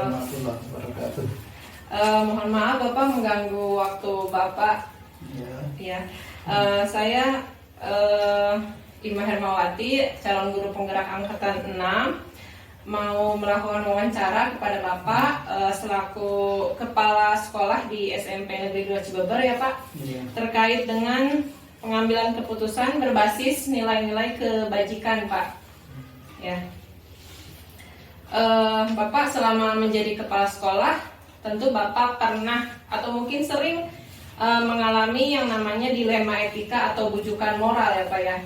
warahmatullahi wabarakatuh. Mohon maaf Bapak mengganggu waktu Bapak. Ya. Saya Ima Hermawati, calon guru penggerak angkatan 6, mau melakukan wawancara kepada Bapak selaku kepala sekolah di SMP Negeri 2 Cibeber ya Pak, terkait dengan pengambilan keputusan berbasis nilai-nilai kebajikan Pak. Ya. Bapak selama menjadi kepala sekolah, tentu Bapak pernah atau mungkin sering mengalami yang namanya dilema etika atau bujukan moral ya Pak ya.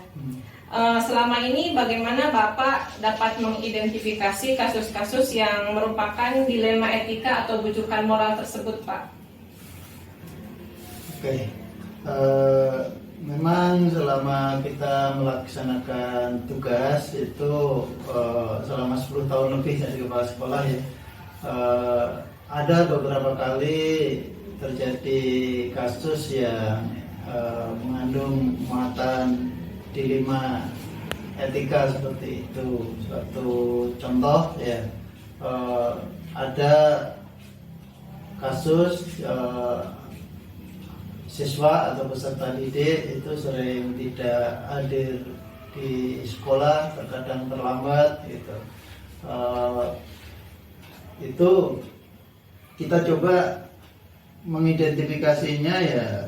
Selama ini bagaimana Bapak dapat mengidentifikasi kasus-kasus yang merupakan dilema etika atau bujukan moral tersebut Pak? Oke. Memang selama kita melaksanakan tugas itu selama 10 tahun lebih jadi kepala sekolah ya, ada beberapa kali terjadi kasus yang mengandung muatan dilema etika seperti itu. Suatu contoh ya, ada kasus siswa atau peserta didik itu sering tidak hadir di sekolah, terkadang terlambat gitu. Itu kita coba mengidentifikasinya ya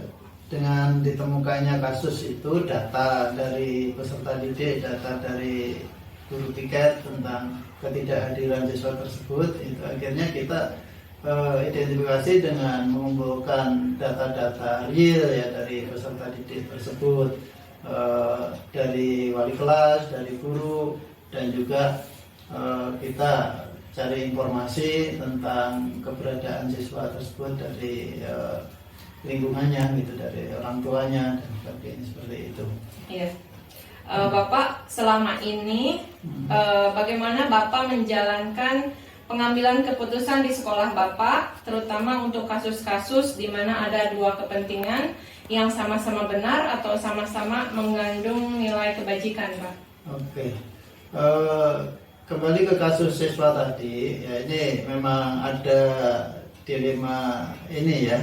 dengan ditemukannya kasus itu, data dari peserta didik, data dari guru piket tentang ketidakhadiran siswa tersebut. Itu akhirnya kita identifikasi dengan mengumpulkan data-data real ya dari peserta didik tersebut, dari wali kelas, dari guru, dan juga kita cari informasi tentang keberadaan siswa tersebut dari lingkungannya gitu, dari orang tuanya dan sebagainya, seperti itu. Iya. Bapak selama ini bagaimana Bapak menjalankan pengambilan keputusan di sekolah Bapak, terutama untuk kasus-kasus di mana ada dua kepentingan yang sama-sama benar atau sama-sama mengandung nilai kebajikan Pak? Oke. Kembali ke kasus siswa tadi, ya ini memang ada dilema ini ya,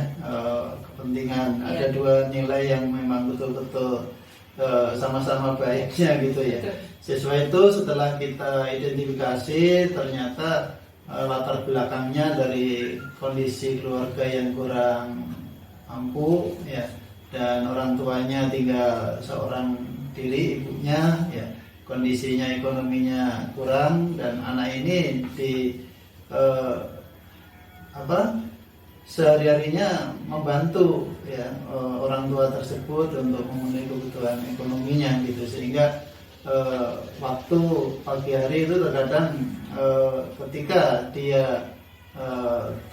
kepentingan. Ada dua nilai yang memang betul-betul sama-sama baiknya gitu ya. Siswa itu setelah kita identifikasi ternyata latar belakangnya dari kondisi keluarga yang kurang mampu ya, dan orang tuanya tinggal seorang diri, ibunya ya, kondisinya ekonominya kurang, dan anak ini sehari-harinya membantu ya orang tua tersebut untuk memenuhi kebutuhan ekonominya gitu, sehingga waktu pagi hari itu terkadang ketika dia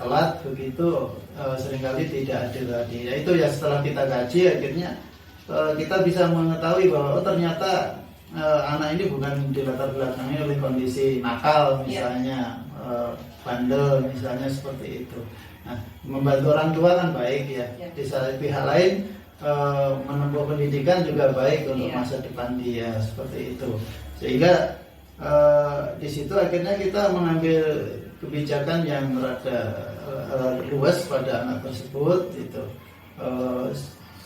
telat begitu seringkali tidak hadir tadi. Ya itu ya, setelah kita kaji akhirnya kita bisa mengetahui bahwa ternyata anak ini bukan dilatar belakangi oleh kondisi nakal misalnya, bandel misalnya, seperti itu. Nah, membantu orang tua kan baik ya. Di pihak lain menempuh pendidikan juga baik untuk masa depan dia, seperti itu. Sehingga di situ akhirnya kita mengambil kebijakan yang rada luas pada anak tersebut itu,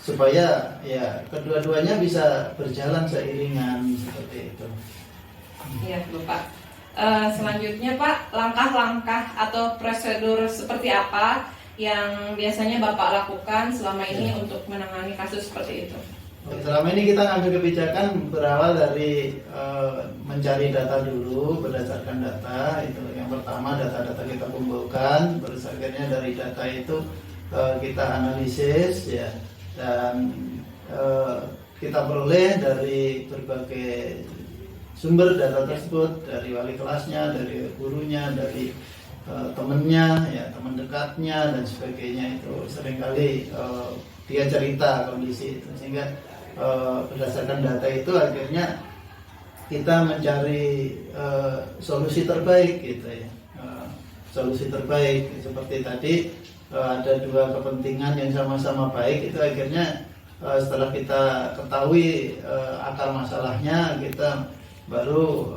supaya ya kedua-duanya bisa berjalan seiringan, seperti itu. Iya Bapak. Selanjutnya Pak, langkah-langkah atau prosedur seperti apa yang biasanya Bapak lakukan selama ini untuk menangani kasus seperti itu? Selama ini kita ngambil kebijakan berawal dari mencari data dulu, berdasarkan data itu. Yang pertama, data-data kita kumpulkan, berdasarkannya dari data itu kita analisis ya, dan kita peroleh dari berbagai sumber data tersebut, dari wali kelasnya, dari gurunya, dari temannya, ya teman dekatnya dan sebagainya. Itu seringkali dia cerita kondisi itu, sehingga berdasarkan data itu akhirnya kita mencari solusi terbaik gitu ya. Solusi terbaik seperti tadi, ada dua kepentingan yang sama-sama baik, itu akhirnya setelah kita ketahui akar masalahnya, kita baru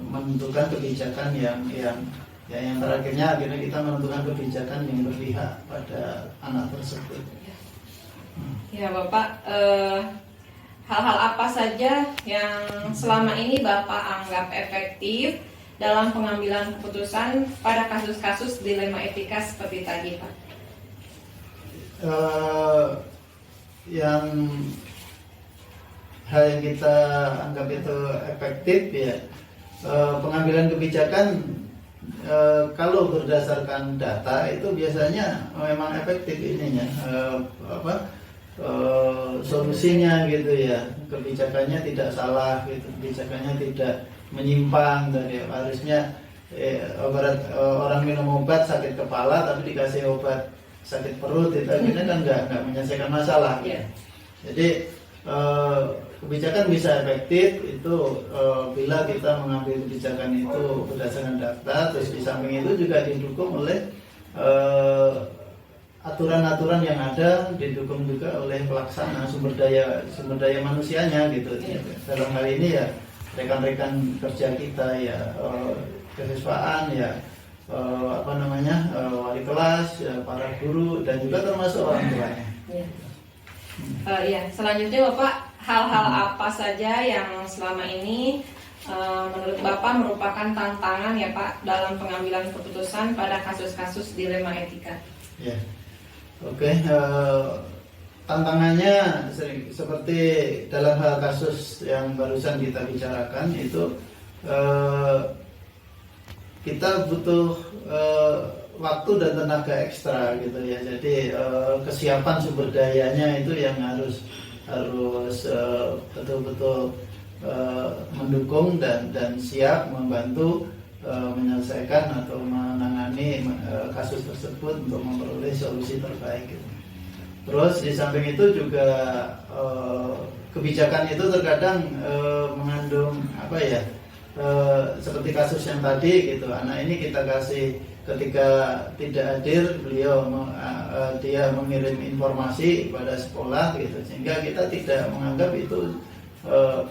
menentukan kebijakan yang Ya, yang terakhirnya akhirnya kita menentukan kebijakan yang berpihak pada anak tersebut. Ya Bapak, hal-hal apa saja yang selama ini Bapak anggap efektif dalam pengambilan keputusan pada kasus-kasus dilema etika seperti tadi, Pak? Yang hal yang kita anggap itu efektif ya, pengambilan kebijakan kalau berdasarkan data itu biasanya memang efektif ininya, solusinya gitu ya, kebijakannya tidak salah gitu, kebijakannya tidak menyimpang dari harusnya. Orang minum obat sakit kepala tapi dikasih obat sakit perut, itu akhirnya kan nggak menyelesaikan masalah gitu. Jadi kebijakan bisa efektif itu bila kita mengambil kebijakan itu berdasarkan data, terus di samping itu juga didukung oleh aturan-aturan yang ada, didukung juga oleh pelaksana sumber daya manusianya gitu. Dalam hal ini ya rekan-rekan kerja kita ya, kesiswaan ya, wali kelas ya, para guru dan juga termasuk orang tuanya. Ya, selanjutnya Bapak, hal-hal apa saja yang selama ini menurut Bapak merupakan tantangan ya Pak dalam pengambilan keputusan pada kasus-kasus dilema etika? Ya, oke. Tantangannya seperti dalam hal kasus yang barusan kita bicarakan itu, kita butuh waktu dan tenaga ekstra gitu ya. Jadi kesiapan sumber dayanya itu yang harus betul-betul mendukung dan siap membantu menyelesaikan atau menangani kasus tersebut untuk memperoleh solusi terbaik gitu. Terus di samping itu juga kebijakan itu terkadang mengandung seperti kasus yang tadi gitu, anak ini kita kasih ketika tidak hadir beliau dia mengirim informasi pada sekolah gitu, sehingga kita tidak menganggap itu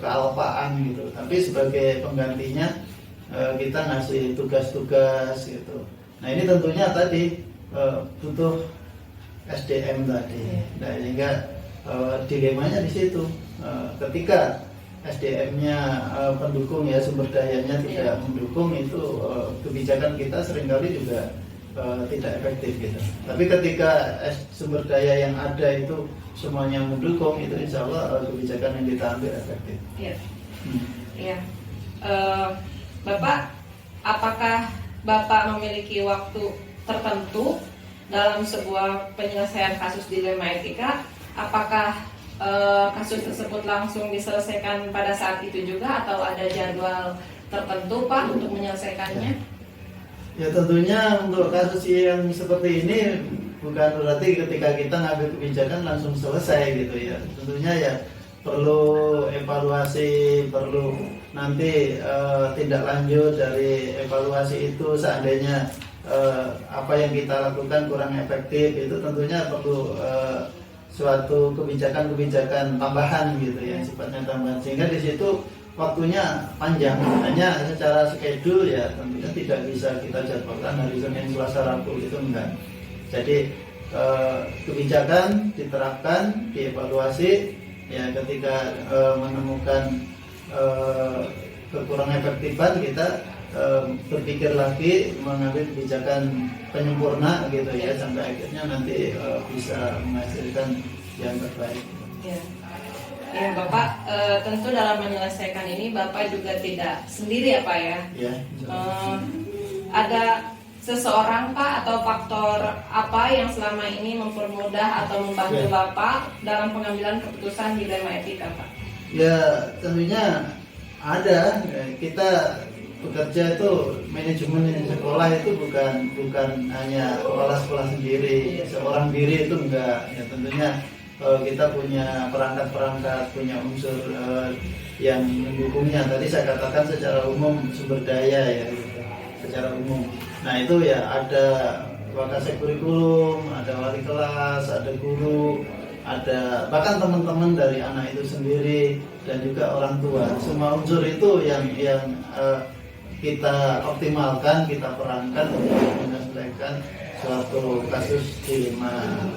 kealpaan gitu, tapi sebagai penggantinya kita ngasih tugas-tugas gitu. Nah ini tentunya tadi butuh SDM tadi. Nah sehingga dilemanya di situ, ketika SDM-nya pendukung ya, sumber dayanya tidak mendukung, itu kebijakan kita seringkali juga tidak efektif gitu. Tapi ketika sumber daya yang ada itu semuanya mendukung, itu insya Allah kebijakan yang kita ambil efektif. Iya. Bapak, apakah Bapak memiliki waktu tertentu dalam sebuah penyelesaian kasus dilema etika? Apakah kasus tersebut langsung diselesaikan pada saat itu juga atau ada jadwal tertentu Pak untuk menyelesaikannya? Ya tentunya untuk kasus yang seperti ini bukan berarti ketika kita ngambil kebijakan langsung selesai gitu ya. Tentunya ya perlu evaluasi, perlu nanti tindak lanjut dari evaluasi itu. Seandainya apa yang kita lakukan kurang efektif, itu tentunya perlu suatu kebijakan-kebijakan tambahan gitu ya, sifatnya tambahan, sehingga di situ waktunya panjang. Hanya secara schedule ya tentunya tidak bisa kita jadwalkan hari Senin, Selasa, Rabu, itu enggak. Jadi kebijakan diterapkan, dievaluasi ya, ketika menemukan kekurang efektifan kita berpikir lagi mengambil kebijakan penyempurna gitu ya, sampai akhirnya nanti bisa menghasilkan yang terbaik. Ya Bapak, tentu dalam menyelesaikan ini Bapak juga tidak sendiri ya Pak ya. Ada seseorang Pak atau faktor apa yang selama ini mempermudah atau membantu Bapak dalam pengambilan keputusan dilema etika Pak? Ya tentunya ada. Kita bekerja itu, manajemen sekolah itu bukan hanya kepala sekolah sendiri, seorang diri itu enggak ya. Tentunya kita punya perangkat-perangkat, punya unsur yang mendukungnya. Tadi saya katakan secara umum sumber daya ya gitu, secara umum. Nah itu ya ada wakasek kurikulum, ada wali kelas, ada guru, ada bahkan teman-teman dari anak itu sendiri dan juga orang tua. Semua unsur itu yang kita optimalkan, kita perankan untuk menyelesaikan suatu kasus dilema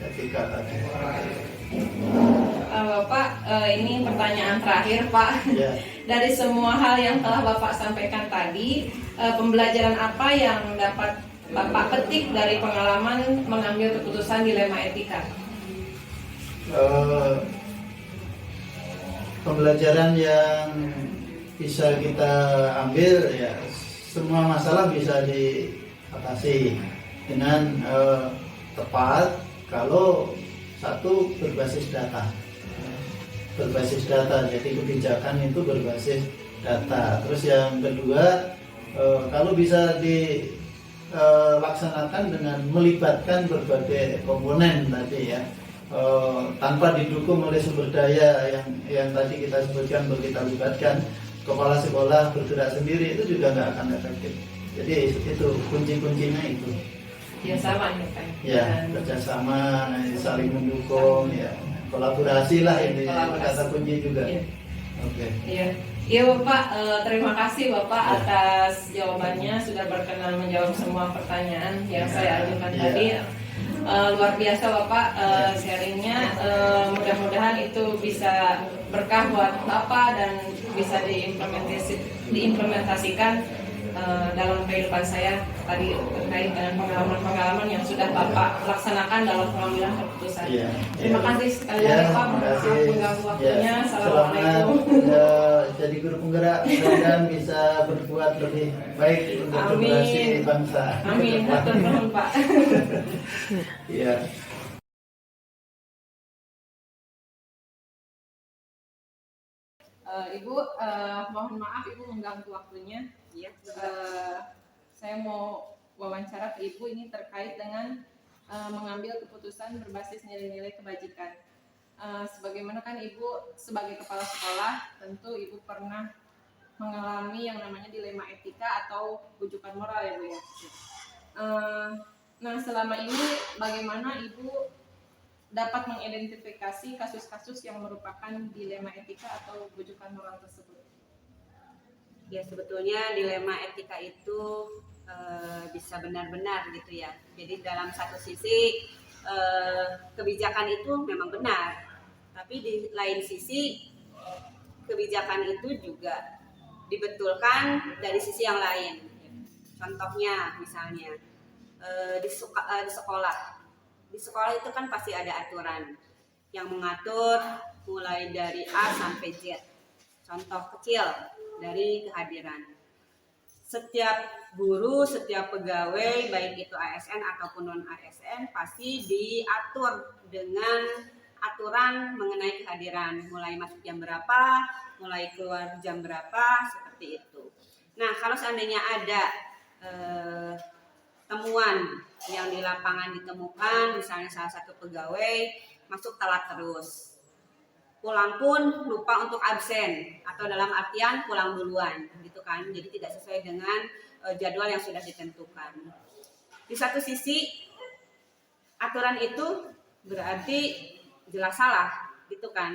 etika tadi. Bapak, ini pertanyaan terakhir Pak. Ya. Dari semua hal yang telah Bapak sampaikan tadi, pembelajaran apa yang dapat Bapak petik dari pengalaman mengambil keputusan dilema etika? Pembelajaran yang bisa kita ambil ya, semua masalah bisa diatasi dengan tepat kalau satu berbasis data. Jadi kebijakan itu berbasis data. Terus yang kedua, kalau bisa dilaksanakan dengan melibatkan berbagai komponen tadi ya, tanpa didukung oleh sumber daya yang tadi kita sebutkan, kita libatkan kepala sekolah bergerak sendiri, itu juga nggak akan efektif. Jadi itu kuncinya itu. Kerjasama ya Pak. Ya, kerjasama, saling mendukung, ya, kolaborasi lah ini kata kunci juga. Iya. Oke. Iya Bapak, terima kasih Bapak atas jawabannya, sudah berkenan menjawab semua pertanyaan yang saya ajukan tadi. Luar biasa Bapak sharingnya, mudah-mudahan itu bisa berkah buat Bapak dan bisa diimplementasikan dalam kehidupan saya tadi terkait dengan pengalaman-pengalaman yang sudah Bapak laksanakan dalam pengambilan keputusan. Terima kasih sekali lagi Pak, maaf mengganggu waktunya. Assalamualaikum. Jadi guru penggerak, mudah-mudahan bisa berbuat lebih baik untuk generasi bangsa. Amin. Hatur nuhun Pak. Iya. Ibu, mohon maaf Ibu mengganggu waktunya. Iya. Saya mau wawancara ke Ibu ini terkait dengan mengambil keputusan berbasis nilai-nilai kebajikan. Sebagaimana kan Ibu sebagai kepala sekolah, tentu Ibu pernah mengalami yang namanya dilema etika atau bujukan moral ya Bu ya. Nah selama ini bagaimana Ibu dapat mengidentifikasi kasus-kasus yang merupakan dilema etika atau bujukan moral tersebut? Ya sebetulnya dilema etika itu bisa benar-benar gitu ya. Jadi dalam satu sisi kebijakan itu memang benar, tapi di lain sisi kebijakan itu juga dibetulkan dari sisi yang lain. Contohnya misalnya di sekolah. Di sekolah itu kan pasti ada aturan yang mengatur mulai dari A sampai Z. Contoh kecil dari kehadiran. Setiap guru, setiap pegawai, baik itu ASN ataupun non-ASN, pasti diatur dengan aturan mengenai kehadiran. Mulai masuk jam berapa, mulai keluar jam berapa, seperti itu. Nah, kalau seandainya ada temuan yang di lapangan ditemukan, misalnya salah satu pegawai masuk telat terus, pulang pun lupa untuk absen atau dalam artian pulang duluan gitu kan, jadi tidak sesuai dengan jadwal yang sudah ditentukan. Di satu sisi aturan itu berarti jelas salah gitu kan,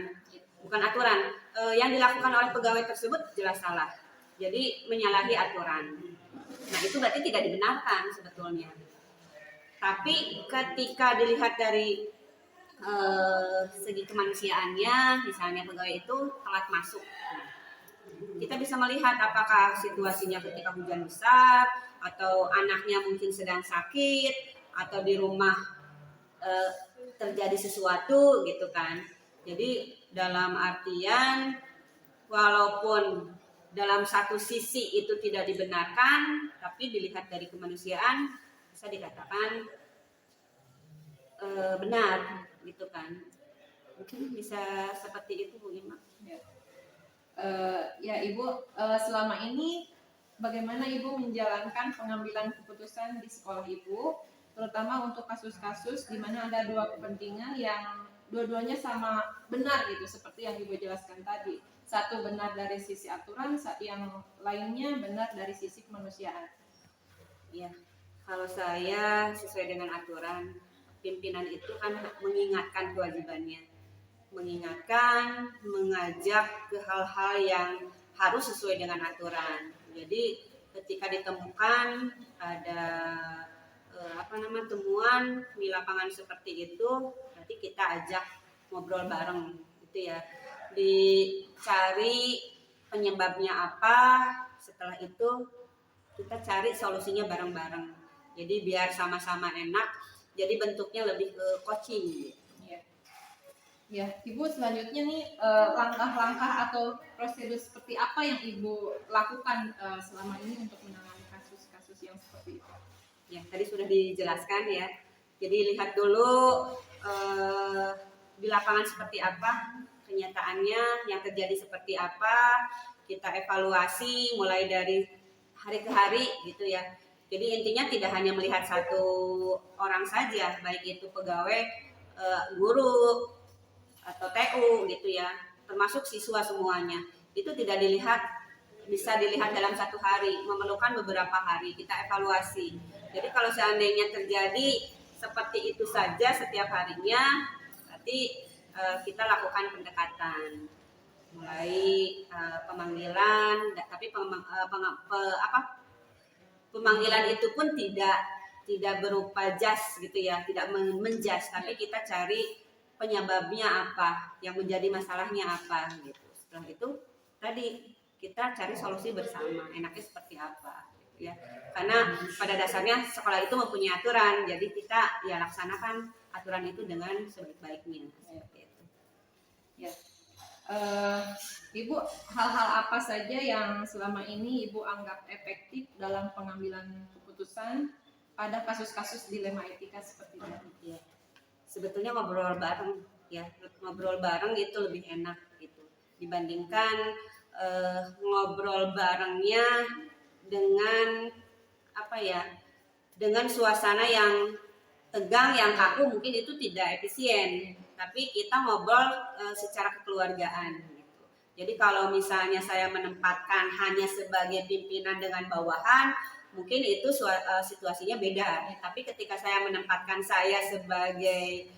bukan aturan, yang dilakukan oleh pegawai tersebut jelas salah, jadi menyalahi aturan. Nah itu berarti tidak dibenarkan sebetulnya. Tapi ketika dilihat dari segi kemanusiaannya, misalnya pegawai itu telat masuk, kita bisa melihat apakah situasinya ketika hujan besar, atau anaknya mungkin sedang sakit, atau di rumah terjadi sesuatu gitu kan. Jadi dalam artian walaupun dalam satu sisi itu tidak dibenarkan, tapi dilihat dari kemanusiaan bisa dikatakan benar gitu kan. Mungkin bisa seperti itu Bu Ima. Ya Ibu, selama ini bagaimana Ibu menjalankan pengambilan keputusan di sekolah Ibu, terutama untuk kasus-kasus di mana ada dua kepentingan yang dua-duanya sama benar gitu, seperti yang Ibu jelaskan tadi. Satu benar dari sisi aturan, yang lainnya benar dari sisi kemanusiaan. Ya, kalau saya sesuai dengan aturan, pimpinan itu kan mengingatkan kewajibannya, mengingatkan, mengajak ke hal-hal yang harus sesuai dengan aturan. Jadi ketika ditemukan ada temuan di lapangan seperti itu, berarti kita ajak ngobrol bareng gitu ya, dicari penyebabnya apa, setelah itu kita cari solusinya bareng-bareng, jadi biar sama-sama enak, jadi bentuknya lebih ke coaching. Ya, Ibu selanjutnya nih langkah-langkah atau prosedur seperti apa yang Ibu lakukan selama ini untuk menangani kasus-kasus yang seperti itu? Ya, tadi sudah dijelaskan ya. Jadi lihat dulu di lapangan seperti apa, kenyataannya yang terjadi seperti apa, kita evaluasi mulai dari hari ke hari gitu ya. Jadi intinya tidak hanya melihat satu orang saja, baik itu pegawai, guru, atau TU gitu ya, termasuk siswa semuanya. Itu tidak bisa dilihat dalam satu hari, memerlukan beberapa hari kita evaluasi. Jadi kalau seandainya terjadi seperti itu saja setiap harinya, berarti kita lakukan pendekatan, mulai pemanggilan, tapi pemanggilan itu pun tidak berupa jas gitu ya, tidak menjas, tapi kita cari penyebabnya apa, yang menjadi masalahnya apa gitu. Setelah itu tadi kita cari solusi bersama, enaknya seperti apa gitu ya. Karena pada dasarnya sekolah itu mempunyai aturan, jadi kita ya laksanakan aturan itu dengan sebaik-baiknya seperti itu. Ya. Ibu, hal-hal apa saja yang selama ini Ibu anggap efektif dalam pengambilan keputusan pada kasus-kasus dilema etika seperti ini? Ya. Sebetulnya ngobrol bareng itu lebih enak gitu dibandingkan ngobrol barengnya dengan dengan suasana yang tegang, yang kaku, mungkin itu tidak efisien. Tapi kita ngobrol secara kekeluargaan gitu. Jadi kalau misalnya saya menempatkan hanya sebagai pimpinan dengan bawahan, mungkin itu situasinya beda. Tapi ketika saya menempatkan saya sebagai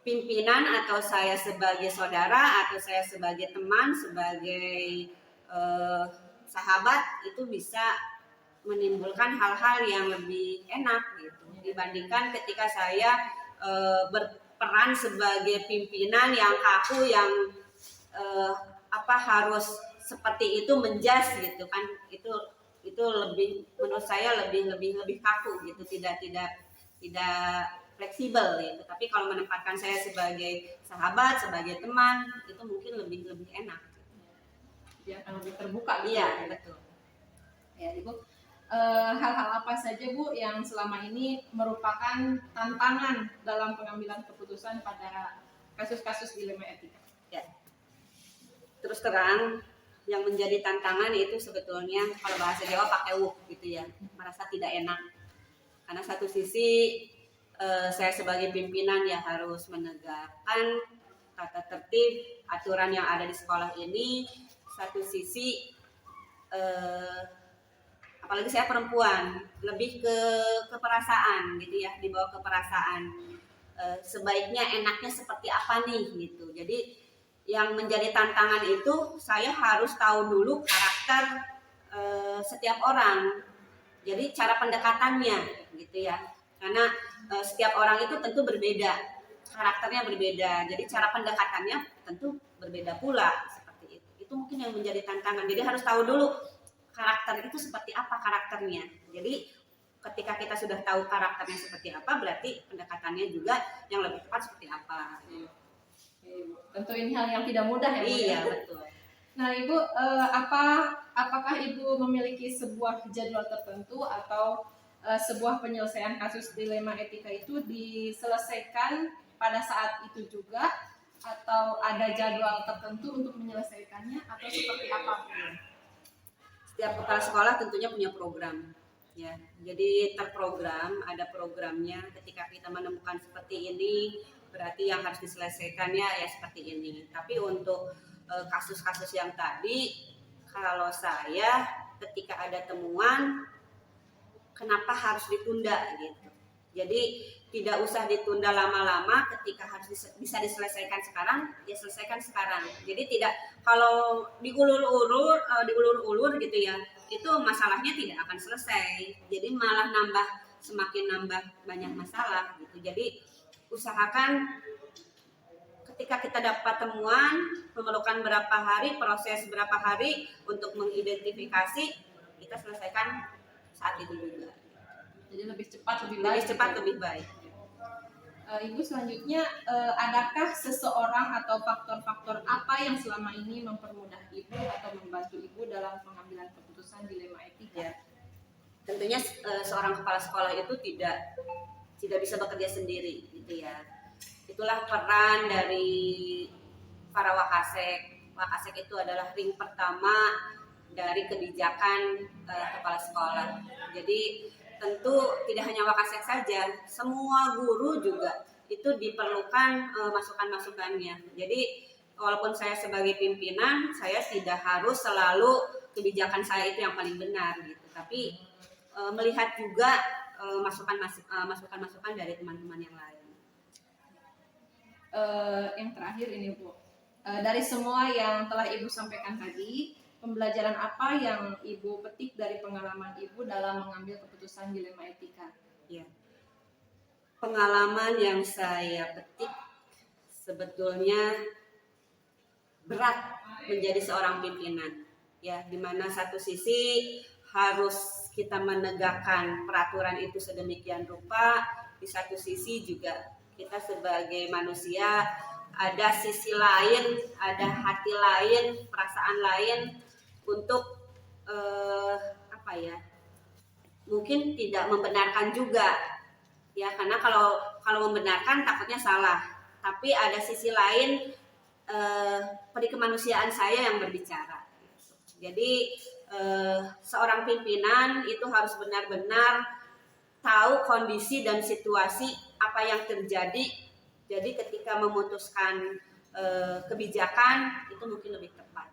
pimpinan, atau saya sebagai saudara, atau saya sebagai teman, sebagai sahabat, itu bisa menimbulkan hal-hal yang lebih enak gitu dibandingkan ketika saya berperan sebagai pimpinan yang kaku, yang harus seperti itu, menjas gitu kan. Itu lebih, menurut saya lebih kaku gitu, tidak fleksibel gitu. Tapi kalau menempatkan saya sebagai sahabat, sebagai teman, itu mungkin lebih enak. Dia akan lebih terbuka. Iya, betul. Ya, Ibu. Hal-hal apa saja Bu yang selama ini merupakan tantangan dalam pengambilan keputusan pada kasus-kasus dilema etika? Ya. Terus terang, yang menjadi tantangan itu sebetulnya kalau bahasa Jawa pakai wuk gitu ya, merasa tidak enak. Karena satu sisi saya sebagai pimpinan ya harus menegakkan tata tertib, aturan yang ada di sekolah ini. Satu sisi apalagi saya perempuan, lebih ke perasaan gitu ya, dibawa ke perasaan. Sebaiknya enaknya seperti apa nih gitu. Jadi yang menjadi tantangan itu saya harus tahu dulu karakter setiap orang. Jadi cara pendekatannya gitu ya. Karena setiap orang itu tentu berbeda, karakternya berbeda. Jadi cara pendekatannya tentu berbeda pula seperti itu. Itu mungkin yang menjadi tantangan. Jadi harus tahu dulu karakter itu seperti apa karakternya. Jadi ketika kita sudah tahu karakternya seperti apa, berarti pendekatannya juga yang lebih tepat seperti apa. Tentu ini hal yang tidak mudah ya Bu. Iya, betul. Nah Ibu, apakah Ibu memiliki sebuah jadwal tertentu atau sebuah penyelesaian kasus dilema etika itu diselesaikan pada saat itu juga, atau ada jadwal tertentu untuk menyelesaikannya, atau seperti apa? Setiap kepala sekolah tentunya punya program ya, jadi terprogram, ada programnya. Ketika kita menemukan seperti ini, berarti yang harus diselesaikannya ya seperti ini. Tapi untuk kasus-kasus yang tadi, kalau saya ketika ada temuan, kenapa harus ditunda gitu, Jadi tidak usah ditunda lama-lama, ketika harus bisa diselesaikan sekarang, ya selesaikan sekarang. Jadi tidak, kalau diulur-ulur gitu ya, itu masalahnya tidak akan selesai. Jadi malah semakin nambah banyak masalah gitu. Jadi usahakan ketika kita dapat temuan, memerlukan berapa hari, proses berapa hari untuk mengidentifikasi, kita selesaikan saat itu juga. Jadi lebih cepat lebih baik. Lebih cepat lebih baik. Ibu selanjutnya, adakah seseorang atau faktor-faktor apa yang selama ini mempermudah ibu atau membantu ibu dalam pengambilan keputusan dilema etika? Ya. Tentunya seorang kepala sekolah itu tidak bisa bekerja sendiri gitu ya. Itulah peran dari para wakasek. Wakasek itu adalah ring pertama dari kebijakan kepala sekolah. Jadi tentu tidak hanya wakasek saja, semua guru juga itu diperlukan masukan-masukannya. Jadi walaupun saya sebagai pimpinan, saya tidak harus selalu kebijakan saya itu yang paling benar gitu. Tapi melihat juga masukan-masukan dari teman-teman yang lain. Yang terakhir ini Bu, dari semua yang telah Ibu sampaikan tadi, pembelajaran apa yang Ibu petik dari pengalaman Ibu dalam mengambil keputusan dilema etika? Ya. Pengalaman yang saya petik sebetulnya berat menjadi seorang pimpinan. Ya, di mana satu sisi harus kita menegakkan peraturan itu sedemikian rupa, di satu sisi juga kita sebagai manusia ada sisi lain, ada hati lain, perasaan lain untuk mungkin tidak membenarkan juga ya, karena kalau membenarkan takutnya salah, tapi ada sisi lain perikemanusiaan saya yang berbicara. Jadi seorang pimpinan itu harus benar-benar tahu kondisi dan situasi apa yang terjadi. Jadi ketika memutuskan kebijakan itu mungkin lebih tepat.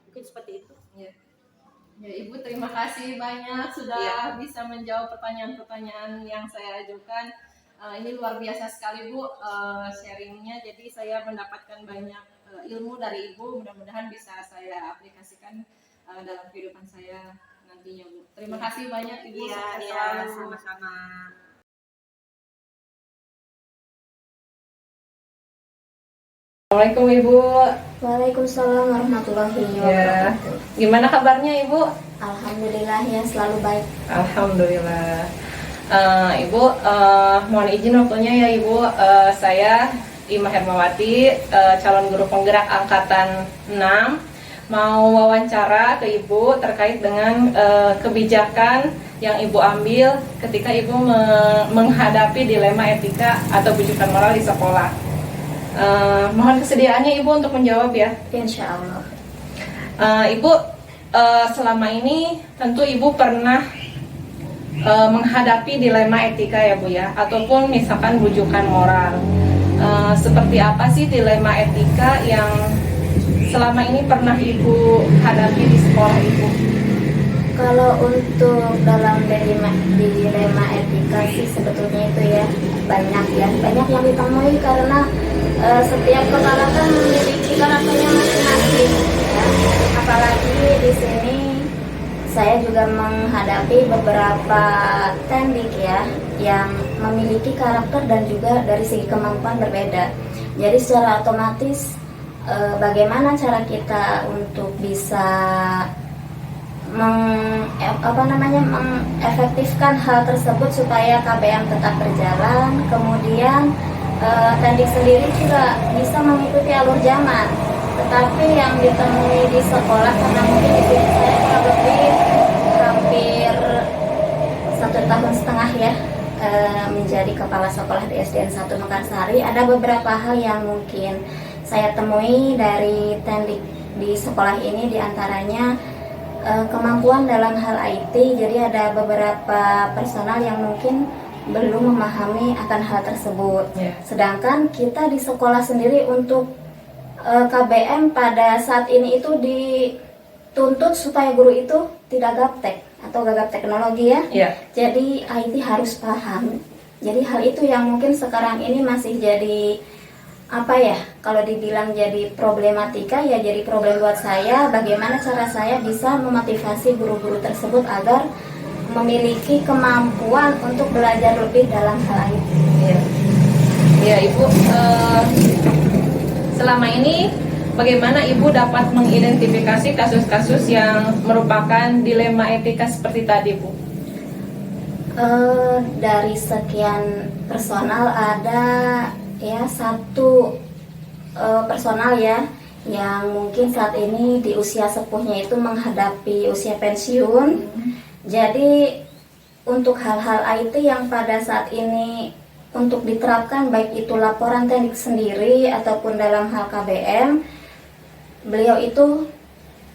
Mungkin seperti itu. Ya. Ya, Ibu terima kasih banyak sudah bisa menjawab pertanyaan-pertanyaan yang saya ajukan. Ini luar biasa sekali Bu sharingnya. Jadi saya mendapatkan banyak ilmu dari Ibu. Mudah-mudahan bisa saya aplikasikan dalam kehidupan saya nantinya Bu. Terima kasih banyak Ibu. Iya, sama-sama. Assalamualaikum Ibu. Waalaikumsalam warahmatullahi wabarakatuh. Gimana kabarnya Ibu? Alhamdulillah ya, selalu baik. Alhamdulillah. Ibu, mohon izin waktunya ya Ibu. Saya Ima Hermawati, calon guru penggerak angkatan 6, mau wawancara ke Ibu terkait dengan kebijakan yang Ibu ambil ketika Ibu menghadapi dilema etika atau bujukan moral di sekolah. Mohon kesediaannya Ibu untuk menjawab ya. Insya Allah. Ibu, selama ini tentu Ibu pernah menghadapi dilema etika ya Bu ya, ataupun misalkan bujukan moral. Seperti apa sih dilema etika yang selama ini pernah Ibu hadapi di sekolah Ibu? Kalau untuk dalam dilema etika sih sebetulnya itu ya banyak yang ditemui karena setiap kepala kan memiliki karakternya masing-masing ya. Apalagi di sini saya juga menghadapi beberapa tendik ya yang memiliki karakter dan juga dari segi kemampuan berbeda. Jadi secara otomatis bagaimana cara kita untuk bisa mengefektifkan hal tersebut supaya KBM tetap berjalan, kemudian tendik sendiri juga bisa mengikuti alur zaman. Tetapi yang ditemui di sekolah, karena mungkin di sini saya kurang lebih hampir 1,5 tahun ya menjadi kepala sekolah di SDN 1 Mekarsari, ada beberapa hal yang mungkin saya temui dari tendik di sekolah ini, diantaranya kemampuan dalam hal IT. Jadi ada beberapa personal yang mungkin belum memahami akan hal tersebut. Sedangkan kita di sekolah sendiri untuk KBM pada saat ini itu dituntut supaya guru itu tidak gaptek atau gagap teknologi ya. Jadi IT harus paham Jadi hal itu yang mungkin sekarang ini masih jadi apa ya, kalau dibilang jadi problematika ya jadi problem buat saya. Bagaimana cara saya bisa memotivasi guru-guru tersebut agar memiliki kemampuan untuk belajar lebih dalam hal itu. Ya, ya Ibu, selama ini bagaimana Ibu dapat mengidentifikasi kasus-kasus yang merupakan dilema etika seperti tadi, Bu? Dari sekian personal ada ya satu personal ya yang mungkin saat ini di usia sepuhnya itu menghadapi usia pensiun. Jadi untuk hal-hal IT yang pada saat ini untuk diterapkan baik itu laporan teknik sendiri ataupun dalam hal KBM, beliau itu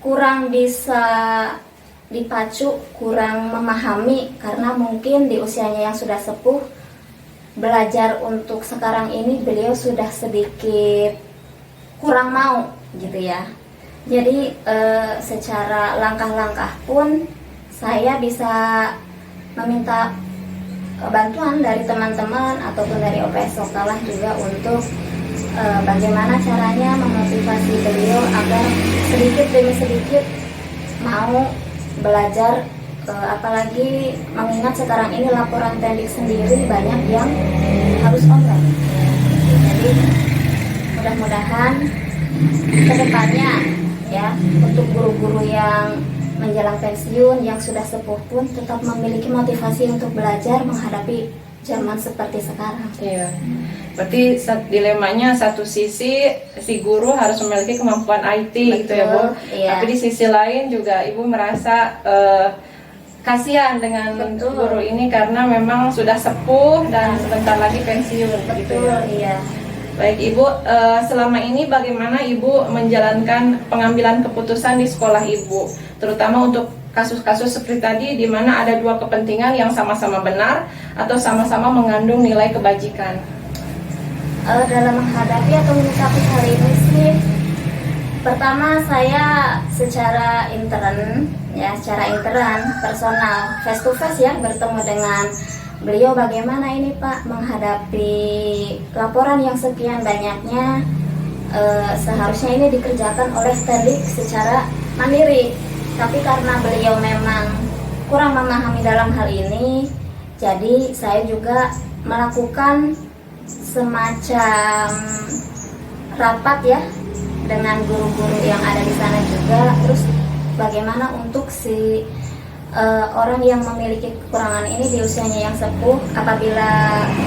kurang bisa dipacu, kurang memahami karena mungkin di usianya yang sudah sepuh, belajar untuk sekarang ini beliau sudah sedikit kurang mau gitu ya. Jadi secara langkah-langkah pun saya bisa meminta bantuan dari teman-teman ataupun dari OPS Sokalah juga untuk bagaimana caranya memotivasi beliau agar sedikit demi sedikit mau belajar, apalagi mengingat sekarang ini laporan teknik sendiri banyak yang harus online. Jadi mudah-mudahan kedepannya ya untuk guru-guru yang menjelang pensiun yang sudah sepuh pun tetap memiliki motivasi untuk belajar menghadapi zaman seperti sekarang. Iya. Berarti dilemanya satu sisi si guru harus memiliki kemampuan IT. Betul, gitu ya, Bu. Iya. Tapi di sisi lain juga Ibu merasa kasihan dengan guru ini karena memang sudah sepuh dan sebentar lagi pensiun. Betul, gitu ya. Iya. Baik Ibu, selama ini bagaimana Ibu menjalankan pengambilan keputusan di sekolah Ibu, terutama untuk kasus-kasus seperti tadi di mana ada dua kepentingan yang sama-sama benar atau sama-sama mengandung nilai kebajikan? Dalam menghadapi atau menyikapi hal ini sih, pertama saya secara intern personal face to face ya, bertemu dengan beliau bagaimana ini Pak menghadapi laporan yang sekian banyaknya. Seharusnya ini dikerjakan oleh Teknik secara mandiri, tapi karena beliau memang kurang memahami dalam hal ini, jadi saya juga melakukan semacam rapat ya dengan guru-guru yang ada di sana juga. Terus bagaimana untuk si orang yang memiliki kekurangan ini di usianya yang sepuh, apabila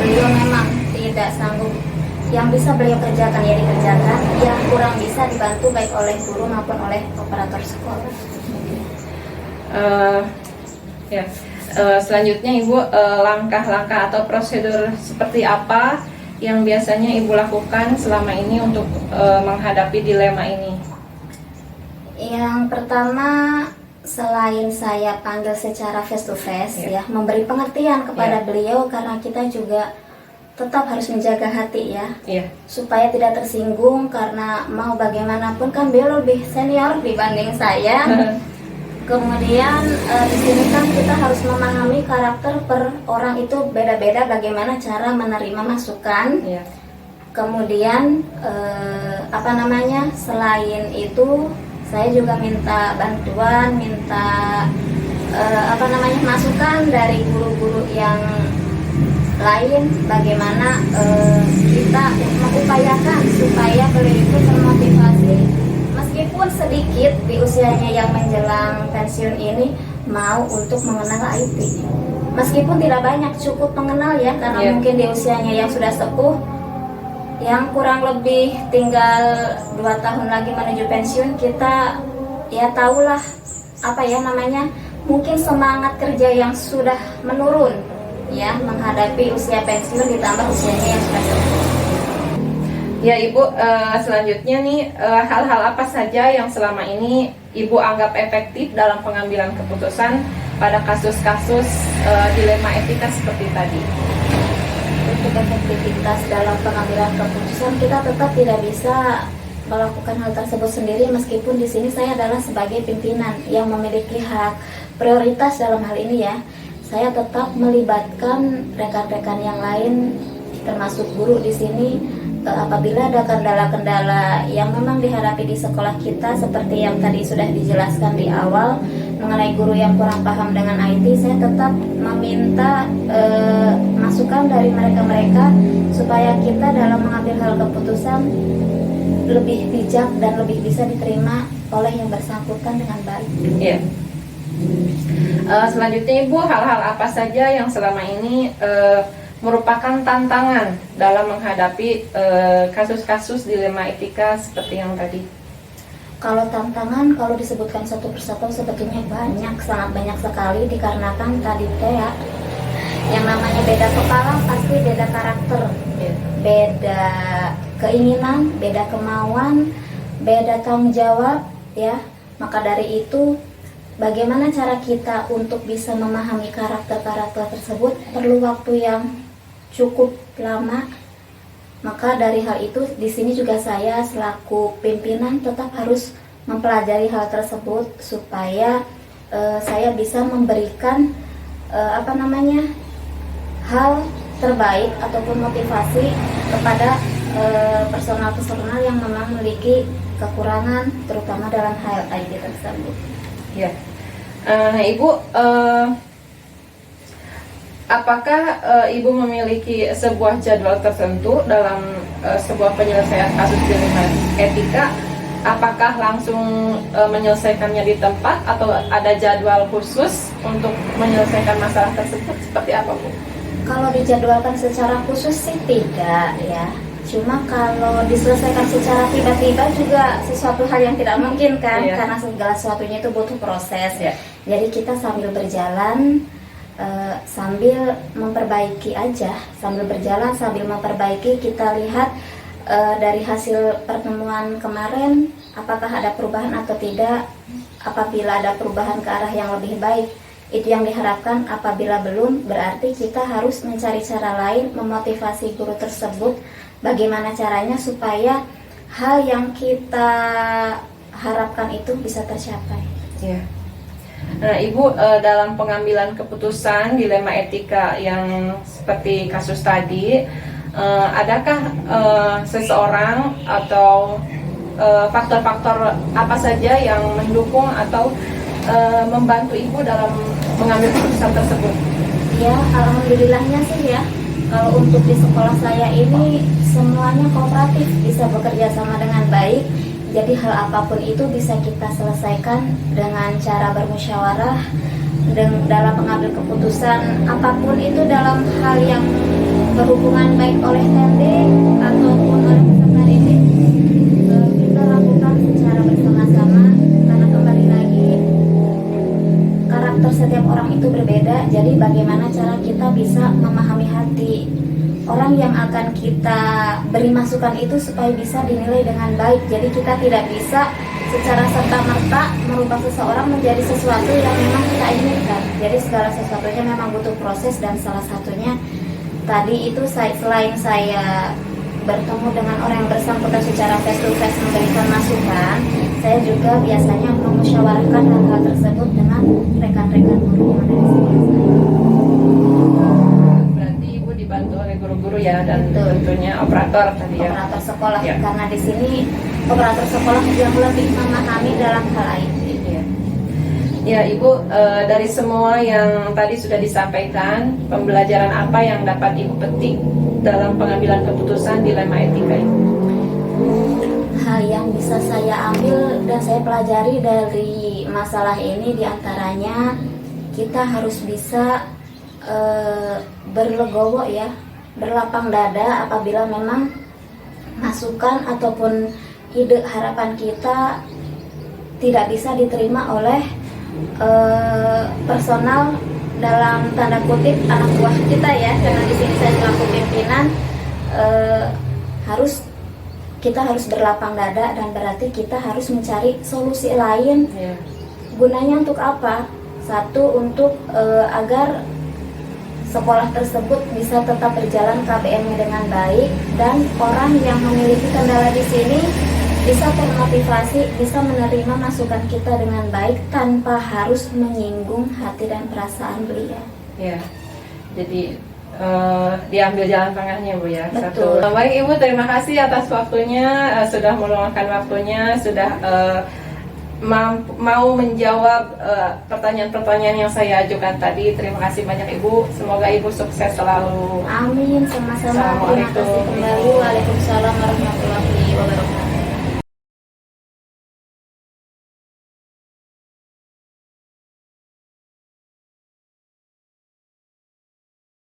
beliau memang tidak sanggup, yang bisa beliau kerjakan ya dikerjakan, yang kurang bisa dibantu baik oleh guru maupun oleh operator sekolah. Selanjutnya Ibu, langkah-langkah atau prosedur seperti apa yang biasanya Ibu lakukan selama ini untuk menghadapi dilema ini? Yang pertama, selain saya panggil secara face to face ya, memberi pengertian kepada beliau karena kita juga tetap harus menjaga hati ya, supaya tidak tersinggung karena mau bagaimanapun kan beliau lebih senior dibanding saya. Kemudian di sini kan kita harus memahami karakter per orang itu beda-beda, bagaimana cara menerima masukan. Kemudian selain itu saya juga minta bantuan, masukan dari guru-guru yang lain, bagaimana kita mengupayakan supaya beliau itu termotivasi meskipun sedikit di usianya yang menjelang pensiun ini mau untuk mengenal IT. Meskipun tidak banyak, cukup mengenal ya, karena mungkin di usianya yang sudah sepuh, yang kurang lebih tinggal 2 tahun lagi menuju pensiun, kita ya tahulah mungkin semangat kerja yang sudah menurun ya menghadapi usia pensiun ditambah usianya yang sudah sepuh. Ya Ibu, selanjutnya nih hal-hal apa saja yang selama ini Ibu anggap efektif dalam pengambilan keputusan pada kasus-kasus dilema etika seperti tadi? Untuk efektivitas dalam pengambilan keputusan, kita tetap tidak bisa melakukan hal tersebut sendiri, meskipun di sini saya adalah sebagai pimpinan yang memiliki hak prioritas dalam hal ini ya. saya tetap melibatkan rekan-rekan yang lain, termasuk guru di sini. Apabila ada kendala-kendala yang memang dihadapi di sekolah kita, seperti yang tadi sudah dijelaskan di awal mengenai guru yang kurang paham dengan IT, saya tetap meminta masukan dari mereka-mereka supaya kita dalam mengambil hal keputusan lebih bijak dan lebih bisa diterima oleh yang bersangkutan dengan baik. Iya. Selanjutnya Ibu, hal-hal apa saja yang selama ini merupakan tantangan dalam menghadapi kasus-kasus dilema etika seperti yang tadi? Kalau tantangan, kalau disebutkan satu persatu sebetulnya banyak, sangat banyak sekali, dikarenakan tadi ya, yang namanya beda kepala pasti beda karakter, beda keinginan, beda kemauan, beda tanggung jawab, ya. Maka dari itu, bagaimana cara kita untuk bisa memahami karakter-karakter tersebut perlu waktu yang cukup lama. Maka dari hal itu, di sini juga saya selaku pimpinan tetap harus mempelajari hal tersebut supaya saya bisa memberikan hal terbaik ataupun motivasi kepada personal-personal yang memang memiliki kekurangan, terutama dalam hal IT tersebut. Ya, Ibu, apakah Ibu memiliki sebuah jadwal tertentu dalam sebuah penyelesaian kasus dilema etika? Apakah langsung menyelesaikannya di tempat atau ada jadwal khusus untuk menyelesaikan masalah tersebut? Seperti apa, Bu? Kalau dijadwalkan secara khusus sih tidak, ya. Cuma kalau diselesaikan secara tiba-tiba juga sesuatu hal yang tidak mungkin kan, Iya. karena segala sesuatunya itu butuh proses. Iya. Jadi kita sambil berjalan, sambil memperbaiki aja, sambil berjalan sambil memperbaiki, kita lihat dari hasil pertemuan kemarin apakah ada perubahan atau tidak. Apabila ada perubahan ke arah yang lebih baik, itu yang diharapkan. Apabila belum, berarti kita harus mencari cara lain, memotivasi guru tersebut bagaimana caranya supaya hal yang kita harapkan itu bisa tercapai. Ya. Nah, Ibu, dalam pengambilan keputusan dilema etika yang seperti kasus tadi, adakah seseorang atau faktor-faktor apa saja yang mendukung atau membantu Ibu dalam mengambil keputusan tersebut? Ya, alhamdulillahnya sih ya, kalau untuk di sekolah saya ini semuanya kooperatif, bisa bekerja sama dengan baik. Jadi hal apapun itu bisa kita selesaikan dengan cara bermusyawarah, dan dalam mengambil keputusan apapun itu dalam hal yang berhubungan baik oleh TD ataupun oleh peserta didik, kita lakukan secara bersama-sama, karena kembali lagi karakter setiap orang itu berbeda. Jadi bagaimana cara kita bisa memahami hati orang yang akan kita beri masukan itu supaya bisa dinilai dengan baik. Jadi kita tidak bisa secara serta-merta merubah seseorang menjadi sesuatu yang memang kita inginkan. Jadi segala sesuatunya memang butuh proses, dan salah satunya tadi itu selain saya bertemu dengan orang yang bersangkutan secara face to face memberikan masukan, saya juga biasanya memusyawarahkan hal-hal tersebut dengan rekan-rekan guru yang ada di sekolah saya. Berarti Ibu dibantu oleh guru-guru ya, dan Betul. tentunya operator tadi ya. Operator sekolah, Ya. karena di sini operator sekolah yang lebih memahami dalam hal IT. Ya. Ya, Ibu, dari semua yang tadi sudah disampaikan, pembelajaran apa yang dapat Ibu petik dalam pengambilan keputusan dilema etika ini? Hal yang bisa saya ambil dan saya pelajari dari masalah ini diantaranya kita harus bisa berlegowo ya, berlapang dada apabila memang masukan ataupun ide harapan kita tidak bisa diterima oleh personal dalam tanda kutip anak buah kita ya, karena di sini saya selaku pimpinan kita harus berlapang dada, dan berarti kita harus mencari solusi lain. Ya. Gunanya untuk apa? Satu, untuk agar sekolah tersebut bisa tetap berjalan KBM-nya dengan baik, dan orang yang memiliki kendala di sini bisa termotivasi, bisa menerima masukan kita dengan baik tanpa harus menyinggung hati dan perasaan beliau. Ya, jadi diambil jalan tengahnya Bu ya. Betul. Satu. Baik Ibu, terima kasih atas waktunya, sudah meluangkan waktunya, sudah mau menjawab pertanyaan-pertanyaan yang saya ajukan tadi. Terima kasih banyak Ibu. Semoga Ibu sukses selalu. Amin, sama-sama. Terima kasih kembali. Waalaikumsalam warahmatullahi wabarakatuh.